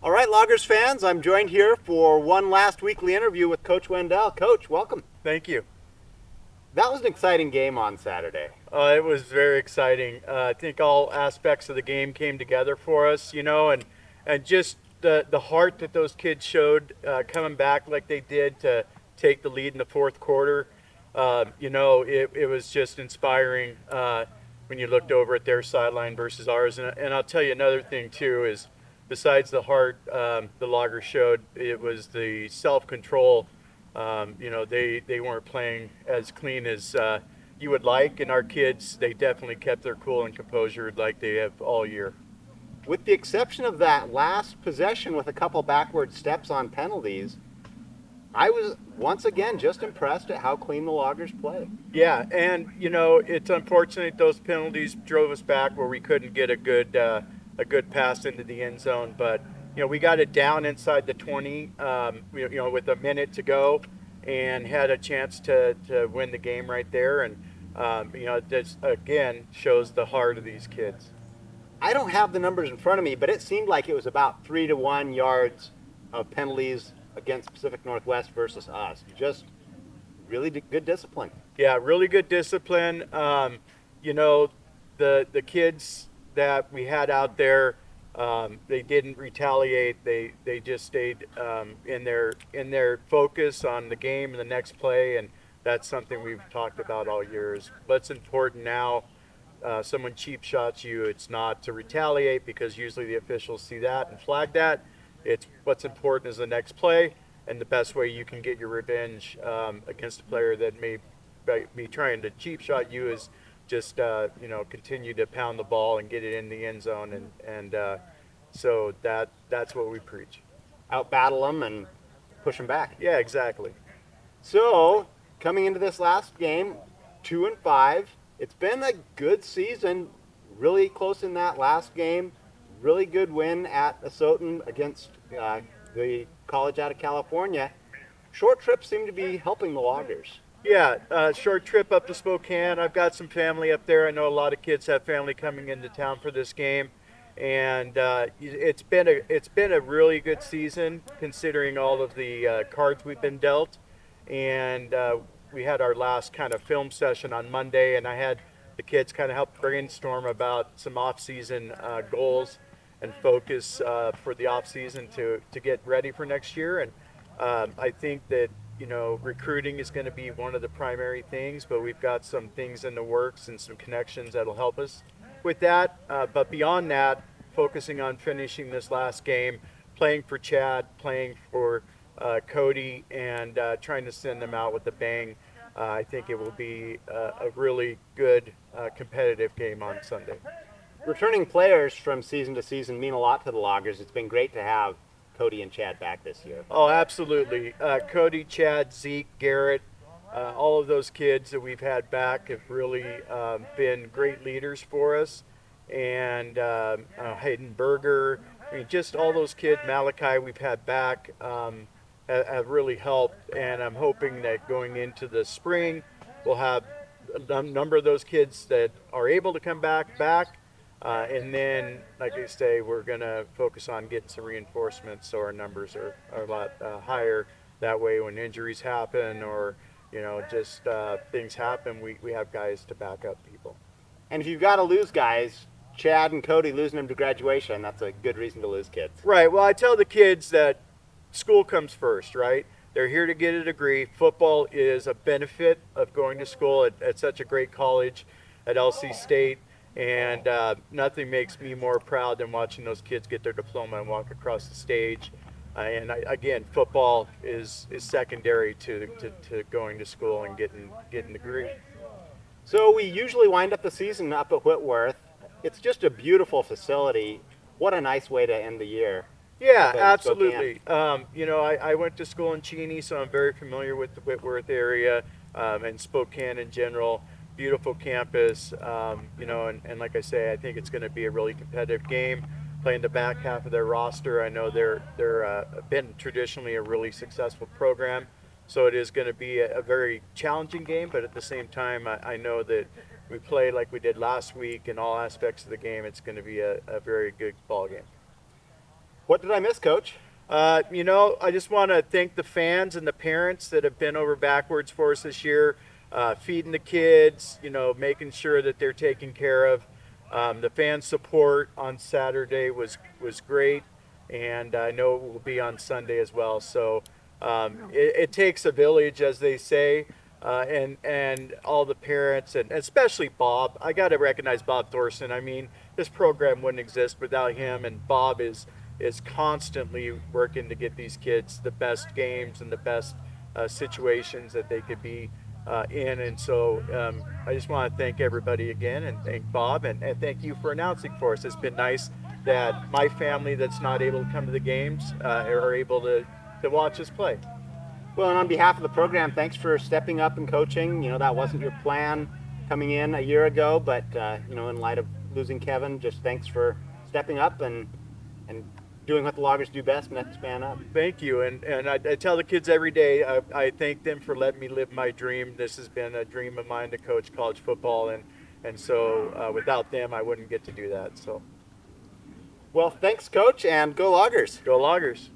All right, Loggers fans, I'm joined here for one last weekly interview with Coach Wendell. Coach, welcome. Thank you. That was an exciting game on Saturday. It was very exciting. I think all aspects of the game came together for us, and just the heart that those kids showed coming back like they did to take the lead in the fourth quarter. It was just inspiring when you looked over at their sideline versus ours. And I'll tell you another thing, too, is besides the heart the Loggers showed, it was the self control. They weren't playing as clean as you would like, and our kids, they definitely kept their cool and composure like they have all year. With the exception of that last possession with a couple backward steps on penalties, I was once again just impressed at how clean the Loggers played. Yeah, and it's unfortunate those penalties drove us back where we couldn't get a good pass into the end zone, but we got it down inside the 20, with a minute to go, and had a chance to win the game right there. And this again shows the heart of these kids. I don't have the numbers in front of me, but it seemed like it was about 3-1 yards of penalties against Pacific Northwest versus us. Just really good discipline. Yeah, really good discipline. The kids that we had out there, they didn't retaliate. They just stayed in their focus on the game and the next play, and that's something we've talked about all year. Is what's important now. Someone cheap shots you, it's not to retaliate because usually the officials see that and flag that. It's what's important is the next play, and the best way you can get your revenge against a player that may be trying to cheap shot you is just continue to pound the ball and get it in the end zone, and so that's what we preach. Out battle them and push them back. Yeah, exactly. So coming into this last game, 2-5. It's been a good season. Really close in that last game. Really good win at Asotin against the college out of California. Short trips seem to be helping the Loggers. Yeah, short trip up to Spokane. I've got some family up there. I know a lot of kids have family coming into town for this game, and it's been a really good season considering all of the cards we've been dealt. And we had our last kind of film session on Monday, and I had the kids kind of help brainstorm about some off-season goals and focus for the off-season to get ready for next year. And I think that recruiting is going to be one of the primary things, but we've got some things in the works and some connections that'll help us with that. But beyond that, focusing on finishing this last game, playing for Chad, playing for Cody, and trying to send them out with a bang. I think it will be a really good competitive game on Sunday. Returning players from season to season mean a lot to the Loggers. It's been great to have Cody and Chad back this year. Oh, absolutely. Cody, Chad, Zeke, Garrett, all of those kids that we've had back have really been great leaders for us. And Hayden Berger, I mean, just all those kids, Malachi we've had back, have really helped. And I'm hoping that going into the spring, we'll have a number of those kids that are able to come back. And then, like I say, we're going to focus on getting some reinforcements so our numbers are a lot higher. That way when injuries happen or, just things happen, we have guys to back up people. And if you've got to lose guys, Chad and Cody losing them to graduation, that's a good reason to lose kids. Right. Well, I tell the kids that school comes first, right? They're here to get a degree. Football is a benefit of going to school at such a great college at LC State. And nothing makes me more proud than watching those kids get their diploma and walk across the stage. Again, football is secondary to going to school and getting the degree. So we usually wind up the season up at Whitworth. It's just a beautiful facility. What a nice way to end the year. Yeah, absolutely. I went to school in Cheney, so I'm very familiar with the Whitworth area and Spokane in general. Beautiful campus, and like I say, I think it's going to be a really competitive game. Playing the back half of their roster, I know they're been traditionally a really successful program, so it is going to be a very challenging game. But at the same time, I know that we play like we did last week in all aspects of the game. It's going to be a very good ball game. What did I miss, Coach? I just want to thank the fans and the parents that have been over backwards for us this year, feeding the kids, making sure that they're taken care of. The fan support on Saturday was great, and I know it will be on Sunday as well. So it takes a village, as they say, and all the parents, and especially Bob. I got to recognize Bob Thorson. I mean, this program wouldn't exist without him, and Bob is constantly working to get these kids the best games and the best situations that they could be in. And so I just want to thank everybody again and thank Bob and thank you for announcing for us. It's been nice that my family that's not able to come to the games are able to watch us play. Well, and on behalf of the program, thanks for stepping up and coaching. That wasn't your plan coming in a year ago, but in light of losing Kevin, just thanks for stepping up and doing what the Loggers do best, next man up. Thank you, and I tell the kids every day, I thank them for letting me live my dream. This has been a dream of mine to coach college football, and so without them, I wouldn't get to do that. So, well, thanks, Coach, and go Loggers. Go Loggers.